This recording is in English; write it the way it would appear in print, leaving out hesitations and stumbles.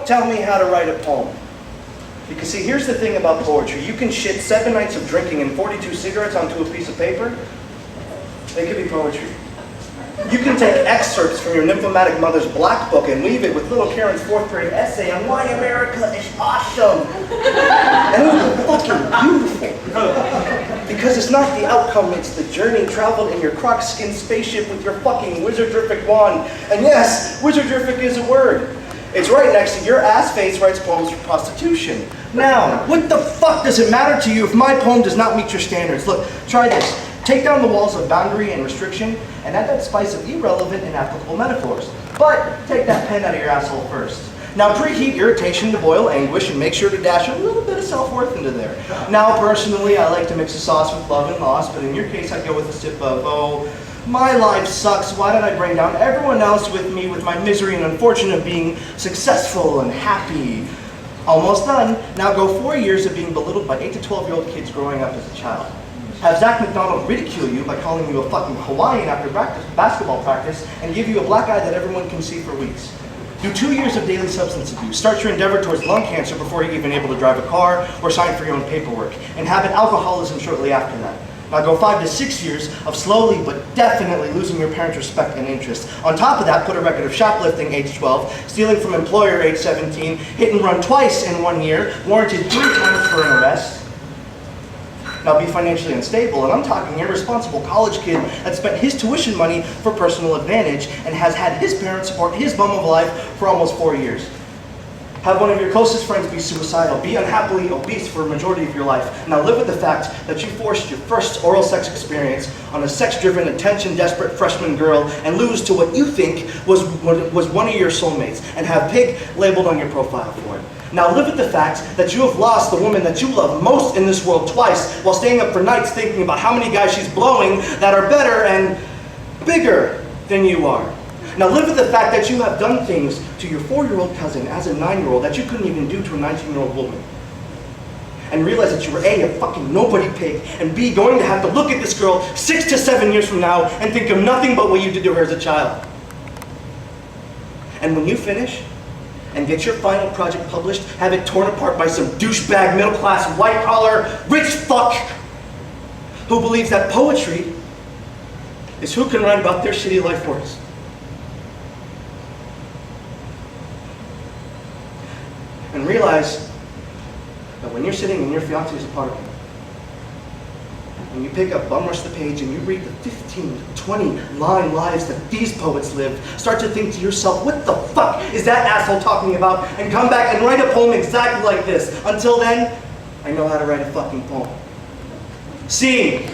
don't tell me how to write a poem. Because see, here's the thing about poetry. You can shit 7 nights of drinking and 42 cigarettes onto a piece of paper. They could be poetry. You can take excerpts from your nymphomatic mother's black book and weave it with little Karen's 4th grade essay on why America is awesome. And it'll be fucking beautiful. Because it's not the outcome, it's the journey traveled in your croc skin spaceship with your fucking wizardrific wand. And yes, wizardrific is a word. It's right next to your ass face writes poems for prostitution. Now, what the fuck does it matter to you if my poem does not meet your standards? Look, try this. Take down the walls of boundary and restriction and add that spice of irrelevant and applicable metaphors. But take that pen out of your asshole first. Now preheat irritation to boil anguish and make sure to dash a little bit of self-worth into there. Now personally, I like to mix the sauce with love and loss, but in your case, I go with a sip of, oh, my life sucks, why did I bring down everyone else with me with my misery and unfortunate of being successful and happy? Almost done. Now go 4 years of being belittled by 8 to 12-year-old kids growing up as a child. Have Zach McDonald ridicule you by calling you a fucking Hawaiian after basketball practice and give you a black eye that everyone can see for weeks. Do 2 years of daily substance abuse. Start your endeavor towards lung cancer before you're even able to drive a car or sign for your own paperwork. Inhabit alcoholism shortly after that. Now go 5 to 6 years of slowly but definitely losing your parents' respect and interest. On top of that, put a record of shoplifting age 12, stealing from employer age 17, hit and run twice in 1 year, warranted 3 times for an arrest. Now be financially unstable, and I'm talking irresponsible college kid that spent his tuition money for personal advantage and has had his parents support his bum of life for almost 4 years. Have one of your closest friends be suicidal, be unhappily obese for a majority of your life. Now live with the fact that you forced your first oral sex experience on a sex-driven, attention-desperate freshman girl and lose to what you think was one of your soulmates and have pig labeled on your profile for it. Now live with the fact that you have lost the woman that you love most in this world twice while staying up for nights thinking about how many guys she's blowing that are better and bigger than you are. Now live with the fact that you have done things to your 4-year-old cousin as a 9-year-old that you couldn't even do to a 19-year-old woman. And realize that you were A, a fucking nobody pig, and B, going to have to look at this girl 6 to 7 years from now and think of nothing but what you did to her as a child. And when you finish and get your final project published, have it torn apart by some douchebag, middle-class, white-collar, rich fuck who believes that poetry is who can write about their shitty life works. And realize that when you're sitting in your fiance's apartment, and you pick up Bum Rush the page and you read the 15, 20-line lives that these poets live, start to think to yourself, what the fuck is that asshole talking about? And come back and write a poem exactly like this. Until then, I know how to write a fucking poem. Scene.